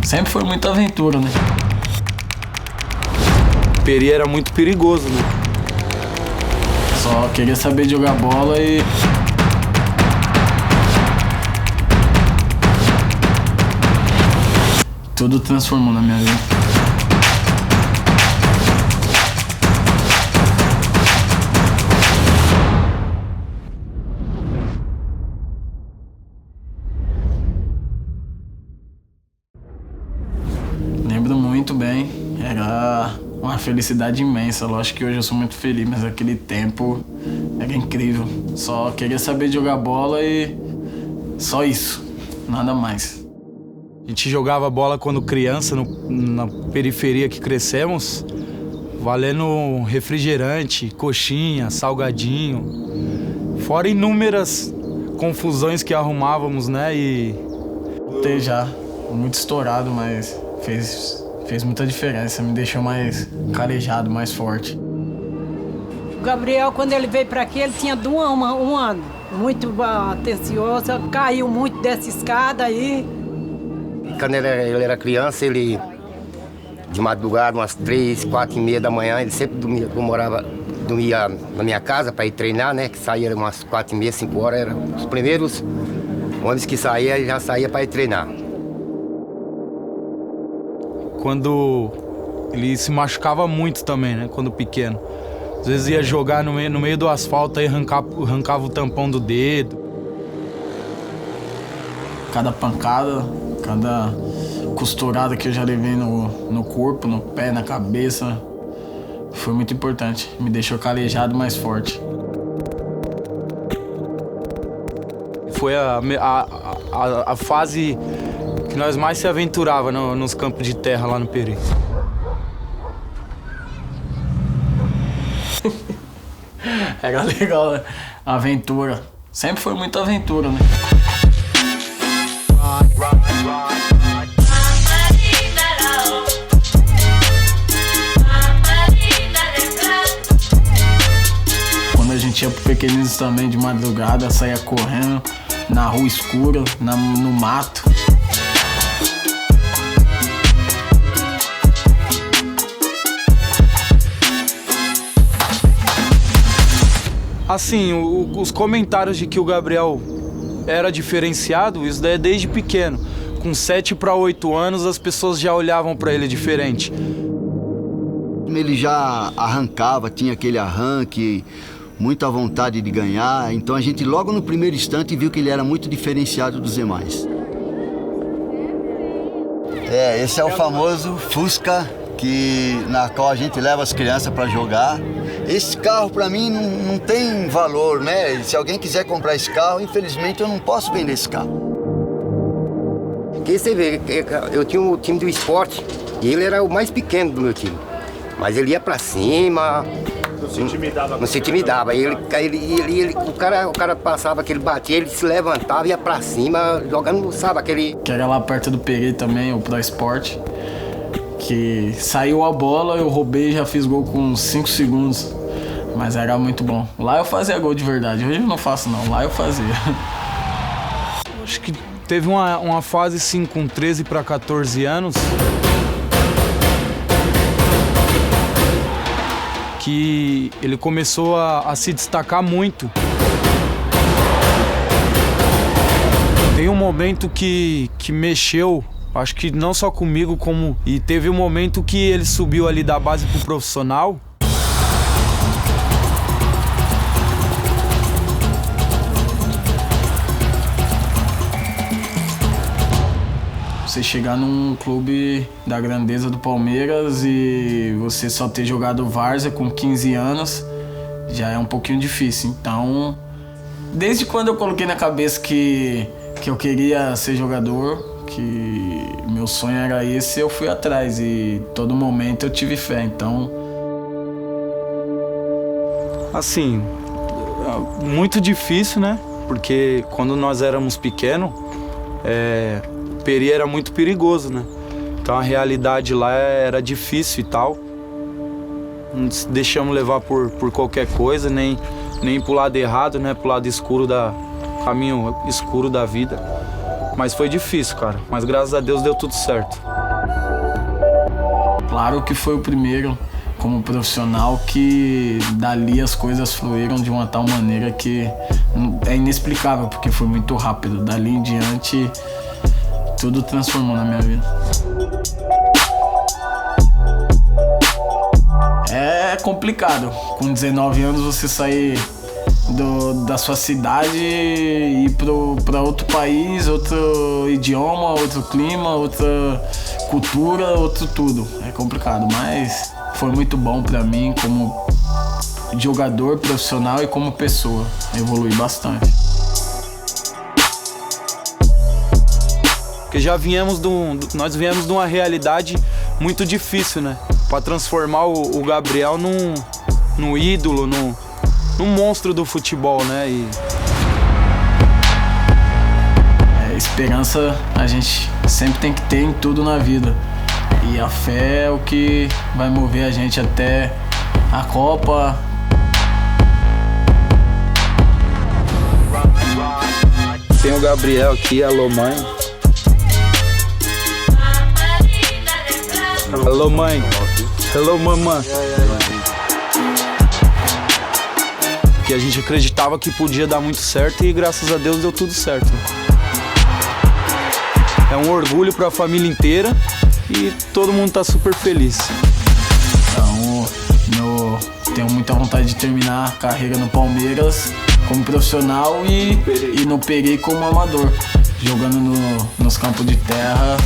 sempre foi muita aventura, né? Peri era muito perigoso, né? Só queria saber de jogar bola e... tudo transformou na minha vida. Lembro muito bem, era uma felicidade imensa. Lógico que hoje eu sou muito feliz, mas aquele tempo era incrível. Só queria saber de jogar bola e só isso, nada mais. A gente jogava bola quando criança, na periferia que crescemos, valendo refrigerante, coxinha, salgadinho. Fora inúmeras confusões que arrumávamos, né? Voltei já, muito estourado, mas fez muita diferença. Me deixou mais calejado, mais forte. O Gabriel, quando ele veio para aqui, ele tinha um ano. Muito atencioso, caiu muito dessa escada aí. Quando ele era criança, ele, de madrugada, umas 3, 4 e meia da manhã, ele sempre dormia na minha casa para ir treinar, né? Que saía umas 4 e meia, 5 horas, eram os primeiros ônibus que saía, ele já saía para ir treinar. Quando ele se machucava muito também, né? Quando pequeno. Às vezes ia jogar no meio do asfalto e arrancava o tampão do dedo. Cada pancada, cada costurada que eu já levei no corpo, no pé, na cabeça, foi muito importante. Me deixou calejado, mais forte. Foi a fase que nós mais se aventurava nos campos de terra lá no Peri. Era legal, né? Aventura. Sempre foi muita aventura, né? Quando a gente ia pro Pequeninos também de madrugada, saía correndo na rua escura, no mato. Assim, os comentários de que o Gabriel era diferenciado, isso daí é desde pequeno. Com 7 para 8 anos, as pessoas já olhavam para ele diferente. Ele já arrancava, tinha aquele arranque, muita vontade de ganhar. Então a gente logo no primeiro instante viu que ele era muito diferenciado dos demais. Esse é o famoso Fusca, na qual a gente leva as crianças para jogar. Esse carro para mim não tem valor, né? Se alguém quiser comprar esse carro, infelizmente eu não posso vender esse carro. Porque você vê, eu tinha um time do esporte e ele era o mais pequeno do meu time. Mas ele ia para cima. Não se intimidava. Não se intimidava. O cara passava, que ele batia, ele se levantava e ia para cima, jogando, sabe, aquele... Que era lá perto do Peri também, o Pro Esporte. Que saiu a bola, eu roubei e já fiz gol com 5 segundos. Mas era muito bom. Lá eu fazia gol de verdade. Hoje eu não faço não, lá eu fazia. Acho que teve uma fase sim com 13 para 14 anos que ele começou a se destacar muito. Tem um momento que mexeu, acho que não só comigo, como... E teve um momento que ele subiu ali da base pro profissional. Você chegar num clube da grandeza do Palmeiras e você só ter jogado várzea com 15 anos já é um pouquinho difícil. Então, desde quando eu coloquei na cabeça que eu queria ser jogador, que meu sonho era esse, eu fui atrás e todo momento eu tive fé. Então, assim, muito difícil, né? Porque quando nós éramos pequenos, Peri era muito perigoso, né? Então a realidade lá era difícil e tal. Não deixamos levar por qualquer coisa, nem pro lado errado, né? Pro lado escuro caminho escuro da vida. Mas foi difícil, cara. Mas graças a Deus deu tudo certo. Claro que foi o primeiro como profissional que dali as coisas fluíram de uma tal maneira que é inexplicável, porque foi muito rápido. Dali em diante, tudo transformou na minha vida. É complicado. Com 19 anos você sair da sua cidade e ir para outro país, outro idioma, outro clima, outra cultura, outro tudo. É complicado, mas foi muito bom para mim como jogador profissional e como pessoa. Evolui bastante. Porque nós viemos de uma realidade muito difícil, né? Para transformar o Gabriel num ídolo, num monstro do futebol, né? Esperança a gente sempre tem que ter em tudo na vida. E a fé é o que vai mover a gente até a Copa. Tem o Gabriel aqui, alô mãe. Alô mãe. Hello mamãe. Que a gente acreditava que podia dar muito certo e graças a Deus deu tudo certo. É um orgulho para a família inteira e todo mundo tá super feliz. Então, tenho muita vontade de terminar a carreira no Palmeiras como profissional e no Peri como amador, jogando nos campos de terra